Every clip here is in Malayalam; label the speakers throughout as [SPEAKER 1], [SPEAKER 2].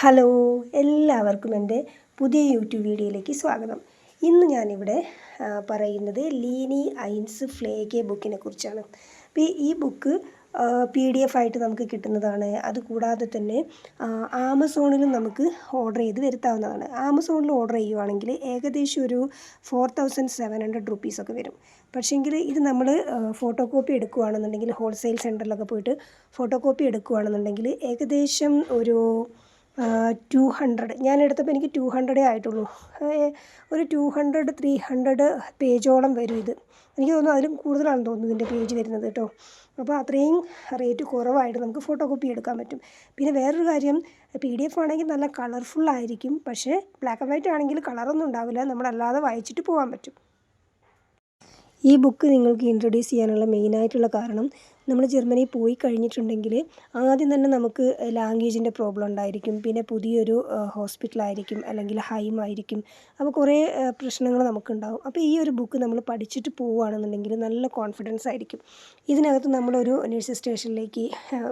[SPEAKER 1] ഹലോ, എല്ലാവർക്കും എൻ്റെ പുതിയ യൂട്യൂബ് വീഡിയോയിലേക്ക് സ്വാഗതം. ഇന്ന് ഞാനിവിടെ പറയുന്നത് ലീനി ഐൻസ് ഫ്ലേഗെ ബുക്കിനെ കുറിച്ചാണ്. അപ്പോൾ ഈ ബുക്ക് PDF ആയിട്ട് നമുക്ക് കിട്ടുന്നതാണ്. അതുകൂടാതെ തന്നെ ആമസോണിലും നമുക്ക് ഓർഡർ ചെയ്ത് വരുത്താവുന്നതാണ്. ആമസോണിൽ ഓർഡർ ചെയ്യുവാണെങ്കിൽ ഏകദേശം ഒരു 4700 റുപ്പീസൊക്കെ വരും. പക്ഷേങ്കിൽ ഇത് നമ്മൾ ഫോട്ടോ കോപ്പി എടുക്കുകയാണെന്നുണ്ടെങ്കിൽ ഹോൾസെയിൽ സെൻറ്ററിലൊക്കെ പോയിട്ട് ഫോട്ടോ കോപ്പി എടുക്കുകയാണെന്നുണ്ടെങ്കിൽ ഏകദേശം ഒരു 200 ഞാൻ എടുത്തപ്പോൾ എനിക്ക് 200 ആയിട്ടുള്ളൂ. ഒരു 200-300 പേജോളം വരും ഇത്. എനിക്ക് തോന്നുന്നു അതിലും കൂടുതലാണെന്ന് തോന്നുന്നു ഇതിൻ്റെ പേജ് വരുന്നത് കേട്ടോ. അപ്പോൾ അത്രയും റേറ്റ് കുറവായിട്ട് നമുക്ക് ഫോട്ടോ കോപ്പി എടുക്കാൻ പറ്റും. പിന്നെ വേറൊരു കാര്യം, PDF ആണെങ്കിൽ നല്ല കളർഫുള്ളായിരിക്കും. പക്ഷേ ബ്ലാക്ക് ആൻഡ് വൈറ്റ് ആണെങ്കിൽ കളറൊന്നും ഉണ്ടാവില്ല, നമ്മളല്ലാതെ വായിച്ചിട്ട് പോകാൻ പറ്റും. ഈ ബുക്ക് നിങ്ങൾക്ക് ഇൻട്രൊഡ്യൂസ് ചെയ്യാനുള്ള മെയിനായിട്ടുള്ള കാരണം, നമ്മൾ ജർമ്മനിയിൽ പോയി കഴിഞ്ഞിട്ടുണ്ടെങ്കിൽ ആദ്യം തന്നെ നമുക്ക് ലാംഗ്വേജിൻ്റെ പ്രോബ്ലം ഉണ്ടായിരിക്കും. പിന്നെ പുതിയൊരു ഹോസ്പിറ്റലായിരിക്കും, അല്ലെങ്കിൽ ഹൈമായിരിക്കും. അപ്പോൾ കുറേ പ്രശ്നങ്ങൾ നമുക്കുണ്ടാകും. അപ്പോൾ ഈ ഒരു ബുക്ക് നമ്മൾ പഠിച്ചിട്ട് പോവുകയാണെന്നുണ്ടെങ്കിൽ നല്ല കോൺഫിഡൻസ് ആയിരിക്കും. ഇതിനകത്ത് നമ്മളൊരു നഴ്സിംഗ് സ്റ്റേഷനിലേക്ക്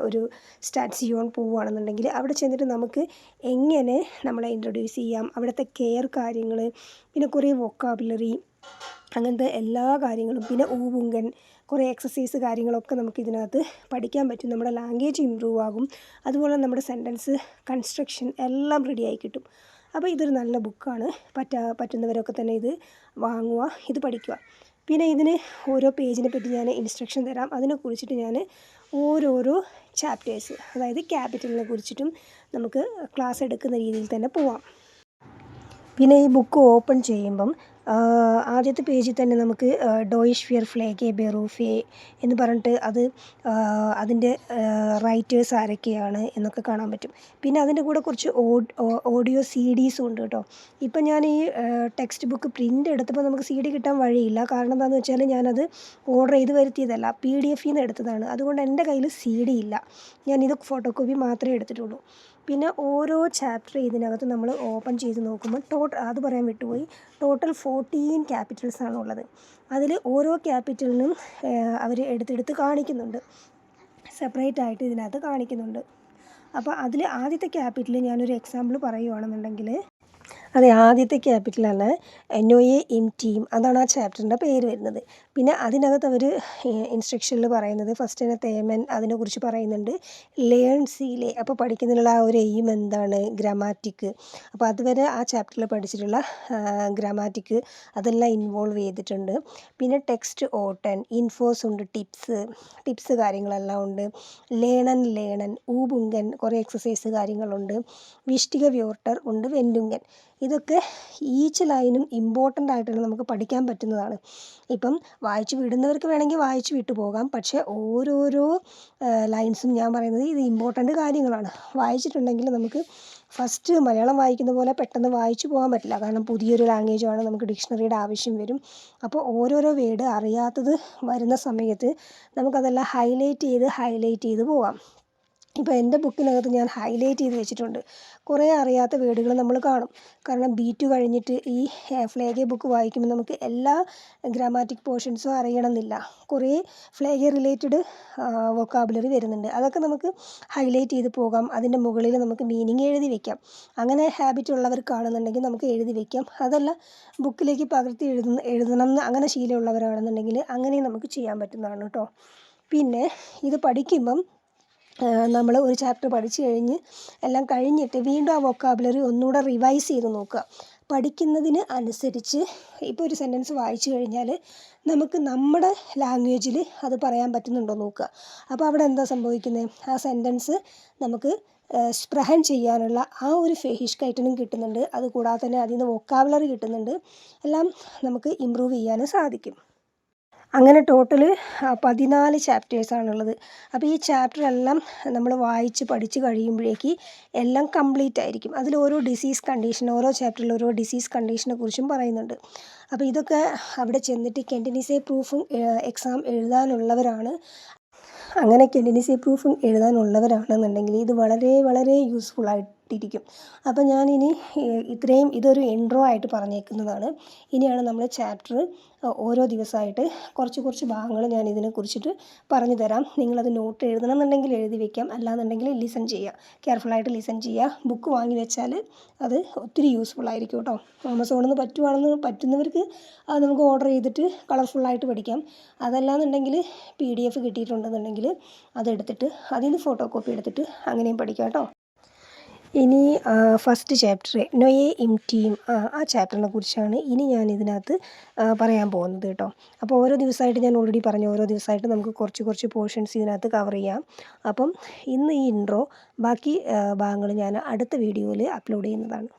[SPEAKER 1] ഒരു സ്റ്റാറ്റ്സിയോൺ പോവുകയാണെന്നുണ്ടെങ്കിൽ അവിടെ ചെന്നിട്ട് നമുക്ക് എങ്ങനെ നമ്മളെ ഇൻട്രൊഡ്യൂസ് ചെയ്യാം, അവിടുത്തെ കെയർ കാര്യങ്ങൾ, പിന്നെ കുറേ വൊക്കാബുലറി, അങ്ങനത്തെ എല്ലാ കാര്യങ്ങളും, പിന്നെ ഊവുങ്കൻ, കുറേ എക്സസൈസ് കാര്യങ്ങളൊക്കെ നമുക്ക് ഇതിനകത്ത് പഠിക്കാൻ പറ്റും. നമ്മുടെ ലാംഗ്വേജ് ഇമ്പ്രൂവ് ആകും. അതുപോലെ നമ്മുടെ സെൻറ്റൻസ് കൺസ്ട്രക്ഷൻ എല്ലാം റെഡിയായി കിട്ടും. അപ്പോൾ ഇതൊരു നല്ല ബുക്കാണ്. പറ്റുന്നവരൊക്കെ തന്നെ ഇത് വാങ്ങുക, ഇത് പഠിക്കുക. പിന്നെ ഇതിന് ഓരോ പേജിനെ പറ്റി ഞാൻ ഇൻസ്ട്രക്ഷൻ തരാം. അതിനെ കുറിച്ചിട്ട് ഞാൻ ഓരോരോ ചാപ്റ്റേഴ്സ്, അതായത് ക്യാപിറ്റലിനെ കുറിച്ചിട്ടും നമുക്ക് ക്ലാസ് എടുക്കുന്ന രീതിയിൽ തന്നെ പോവാം. പിന്നെ ഈ ബുക്ക് ഓപ്പൺ ചെയ്യുമ്പം ആദ്യത്തെ പേജിൽ തന്നെ നമുക്ക് ഡോയിഷ് ഫിയർ ഫ്ലേഗെ ബെറൂഫെ എന്ന് പറഞ്ഞിട്ട് അതിൻ്റെ റൈറ്റേഴ്സ് ആരൊക്കെയാണ് എന്നൊക്കെ കാണാൻ പറ്റും. പിന്നെ അതിൻ്റെ കൂടെ കുറച്ച് ഓഡിയോ CDസും ഉണ്ട് കേട്ടോ. ഇപ്പം ഞാൻ ഈ ടെക്സ്റ്റ് ബുക്ക് പ്രിൻ്റ് എടുത്തപ്പോൾ നമുക്ക് CD കിട്ടാൻ വഴിയില്ല. കാരണം എന്താണെന്ന് വെച്ചാൽ ഞാനത് ഓർഡർ ചെയ്ത് വരുത്തിയതല്ല, PDFയിൽ നിന്ന് എടുത്തതാണ്. അതുകൊണ്ട് എൻ്റെ കയ്യിൽ CD ഇല്ല. ഞാനിത് ഫോട്ടോ കോപ്പി മാത്രമേ എടുത്തിട്ടുള്ളൂ. പിന്നെ ഓരോ ചാപ്റ്റർ ഇതിനകത്ത് നമ്മൾ ഓപ്പൺ ചെയ്ത് നോക്കുമ്പോൾ അത് പറയാൻ വിട്ടുപോയി, ടോട്ടൽ 14 ക്യാപിറ്റൽസ് ആണുള്ളത്. അതിൽ ഓരോ ക്യാപിറ്റലിനും അവർ എടുത്തെടുത്ത് കാണിക്കുന്നുണ്ട്, സെപ്പറേറ്റ് ആയിട്ട് ഇതിനകത്ത് കാണിക്കുന്നുണ്ട്. അപ്പോൾ അതിൽ ആദ്യത്തെ ക്യാപിറ്റൽ ഞാനൊരു എക്സാമ്പിൾ പറയുകയാണെന്നുണ്ടെങ്കിൽ, ആദ്യത്തെ ക്യാപിറ്റലാണ് നോയെ ഇൻ ടീം. അതാണ് ആ ചാപ്റ്ററിൻ്റെ പേര് വരുന്നത്. പിന്നെ അതിനകത്ത് അവർ ഇൻസ്ട്രക്ഷനിൽ പറയുന്നത് ഫസ്റ്റ് തന്നെ തേമൻ അതിനെക്കുറിച്ച് പറയുന്നുണ്ട്. ലേൺ സീലെ, അപ്പോൾ പഠിക്കുന്നതിനുള്ള ആ ഒരു എയിം എന്താണ്, ഗ്രാമാറ്റിക്. അപ്പോൾ അതുവരെ ആ ചാപ്റ്ററിൽ പഠിച്ചിട്ടുള്ള ഗ്രാമാറ്റിക് അതെല്ലാം ഇൻവോൾവ് ചെയ്തിട്ടുണ്ട്. പിന്നെ ടെക്സ്റ്റ് ഓട്ടൻ, ഇൻഫോസ് ഉണ്ട്, ടിപ്സ് കാര്യങ്ങളെല്ലാം ഉണ്ട്. ലേണൻ ഊബുങ്കൻ, കുറേ എക്സസൈസ് കാര്യങ്ങളുണ്ട്. വിഷ്ടിക വ്യോർട്ടർ ഉണ്ട്, വെൻഡുങ്കൻ. ഇതൊക്കെ ഈച്ച് ലൈനും ഇമ്പോർട്ടൻ്റ് ആയിട്ടുള്ള നമുക്ക് പഠിക്കാൻ പറ്റുന്നതാണ്. ഇപ്പം വായിച്ച് വിടുന്നവർക്ക് വേണമെങ്കിൽ വായിച്ച് വിട്ടു പോകാം. പക്ഷേ ഓരോരോ ലൈൻസും ഞാൻ പറയുന്നത് ഇത് ഇമ്പോർട്ടൻ്റ് കാര്യങ്ങളാണ്. വായിച്ചിട്ടുണ്ടെങ്കിൽ നമുക്ക് ഫസ്റ്റ് മലയാളം വായിക്കുന്ന പോലെ പെട്ടെന്ന് വായിച്ചു പോകാൻ പറ്റില്ല. കാരണം പുതിയൊരു ലാംഗ്വേജാണ്, നമുക്ക് ഡിക്ഷണറിയുടെ ആവശ്യം വരും. അപ്പോൾ ഓരോരോ വേർഡ് അറിയാത്തത് വരുന്ന സമയത്ത് നമുക്കതെല്ലാം ഹൈലൈറ്റ് ചെയ്ത് പോകാം. ഇപ്പോൾ എൻ്റെ ബുക്കിനകത്ത് ഞാൻ ഹൈലൈറ്റ് ചെയ്ത് വെച്ചിട്ടുണ്ട്. കുറേ അറിയാത്ത വേർഡുകൾ നമ്മൾ കാണും. കാരണം B2 കഴിഞ്ഞിട്ട് ഈ ഫ്ലേഗെ ബുക്ക് വായിക്കുമ്പോൾ നമുക്ക് എല്ലാ ഗ്രാമാറ്റിക് പോർഷൻസും അറിയണമെന്നില്ല. കുറേ ഫ്ലേഗെ റിലേറ്റഡ് വൊക്കാബുലറി വരുന്നുണ്ട്. അതൊക്കെ നമുക്ക് ഹൈലൈറ്റ് ചെയ്ത് പോകാം. അതിൻ്റെ മുകളിൽ നമുക്ക് മീനിങ് എഴുതി വയ്ക്കാം. അങ്ങനെ ഹാബിറ്റ് ഉള്ളവർക്കാണെന്നുണ്ടെങ്കിൽ നമുക്ക് എഴുതി വയ്ക്കാം. അതല്ല ബുക്കിലേക്ക് പകർത്തി എഴുതണം എന്ന് അങ്ങനെ ശീലമുള്ളവരാണെന്നുണ്ടെങ്കിൽ അങ്ങനെയും നമുക്ക് ചെയ്യാൻ പറ്റുന്നതാണ് കേട്ടോ. പിന്നെ ഇത് പഠിക്കുമ്പം നമ്മൾ ഒരു ചാപ്റ്റർ പഠിച്ചു കഴിഞ്ഞ് എല്ലാം കഴിഞ്ഞിട്ട് വീണ്ടും ആ വൊക്കാബുലറി ഒന്നുകൂടെ റിവൈസ് ചെയ്ത് നോക്കുക. പഠിക്കുന്നതിന് അനുസരിച്ച് ഇപ്പോൾ ഒരു സെൻറ്റൻസ് വായിച്ചു കഴിഞ്ഞാൽ നമുക്ക് നമ്മുടെ ലാംഗ്വേജിൽ അത് പറയാൻ പറ്റുന്നുണ്ടോ നോക്കുക. അപ്പോൾ അവിടെ എന്താ സംഭവിക്കുന്നത്, ആ സെൻറ്റൻസ് നമുക്ക് സ്പ്രഹൻ ചെയ്യാനുള്ള ആ ഒരു ഫെഹിഷ്കൈറ്റനും കിട്ടുന്നുണ്ട്. അതുകൂടാതെ തന്നെ അതിൽ നിന്ന് വൊക്കാബുലറി കിട്ടുന്നുണ്ട്. എല്ലാം നമുക്ക് ഇമ്പ്രൂവ് ചെയ്യാനും സാധിക്കും. അങ്ങനെ ടോട്ടൽ 14 ചാപ്റ്റേഴ്സാണുള്ളത്. അപ്പോൾ ഈ ചാപ്റ്ററെല്ലാം നമ്മൾ വായിച്ച് പഠിച്ച് കഴിയുമ്പോഴേക്ക് എല്ലാം കംപ്ലീറ്റ് ആയിരിക്കും. അതിൽ ഓരോ ചാപ്റ്ററിൽ ഓരോ ഡിസീസ് കണ്ടീഷനെ കുറിച്ചും പറയുന്നുണ്ട്. അപ്പോൾ ഇതൊക്കെ അവിടെ ചെന്നിട്ട് കെൻഡിനിസെ പ്രൂഫും എക്സാം എഴുതാനുള്ളവരാണ്. അങ്ങനെ കെൻഡിനിസെ പ്രൂഫും എഴുതാനുള്ളവരാണെന്നുണ്ടെങ്കിൽ ഇത് വളരെ വളരെ യൂസ്ഫുൾ ഇട്ടിരിക്കും. അപ്പോൾ ഞാനിനി ഇത്രയും ഇതൊരു ഇൻട്രോ ആയിട്ട് പറഞ്ഞേക്കുന്നതാണ്. ഇനിയാണ് നമ്മൾ ചാപ്റ്റർ ഓരോ ദിവസമായിട്ട് കുറച്ച് ഭാഗങ്ങൾ ഞാൻ ഇതിനെക്കുറിച്ചിട്ട് പറഞ്ഞു തരാം. നിങ്ങളത് നോട്ട് എഴുതണം എന്നുണ്ടെങ്കിൽ എഴുതി വെക്കാം, അല്ലാന്നുണ്ടെങ്കിൽ ലിസൺ ചെയ്യുക, കെയർഫുള്ളായിട്ട് ലിസൺ ചെയ്യുക. ബുക്ക് വാങ്ങി വെച്ചാൽ അത് ഒത്തിരി യൂസ്ഫുൾ ആയിരിക്കും കേട്ടോ. ആമസോണിൽ നിന്ന് പറ്റുന്നവർക്ക് അത് നമുക്ക് ഓർഡർ ചെയ്തിട്ട് കളർഫുള്ളായിട്ട് പഠിക്കാം. അതല്ലാന്നുണ്ടെങ്കിൽ PDF കിട്ടിയിട്ടുണ്ടെന്നുണ്ടെങ്കിൽ അതെടുത്തിട്ട് അതിൽ നിന്ന് ഫോട്ടോ കോപ്പി എടുത്തിട്ട് അങ്ങനെയും പഠിക്കാം കേട്ടോ. ഇനി ഫസ്റ്റ് ചാപ്റ്റർ നൊയെ ഇം ടീം, ആ ചാപ്റ്ററിനെ കുറിച്ചാണ് ഇനി ഞാൻ ഇതിനകത്ത് പറയാൻ പോകുന്നത് കേട്ടോ. അപ്പോൾ ഓരോ ദിവസമായിട്ട് ഞാൻ ഓൾറെഡി പറഞ്ഞു, ഓരോ ദിവസമായിട്ട് നമുക്ക് കുറച്ച് പോർഷൻസ് ഇതിനകത്ത് കവർ ചെയ്യാം. അപ്പം ഇന്ന് ഈ ഇൻട്രോ ബാക്കി ഭാഗങ്ങൾ ഞാൻ അടുത്ത വീഡിയോയിൽ അപ്ലോഡ് ചെയ്യുന്നതാണ്.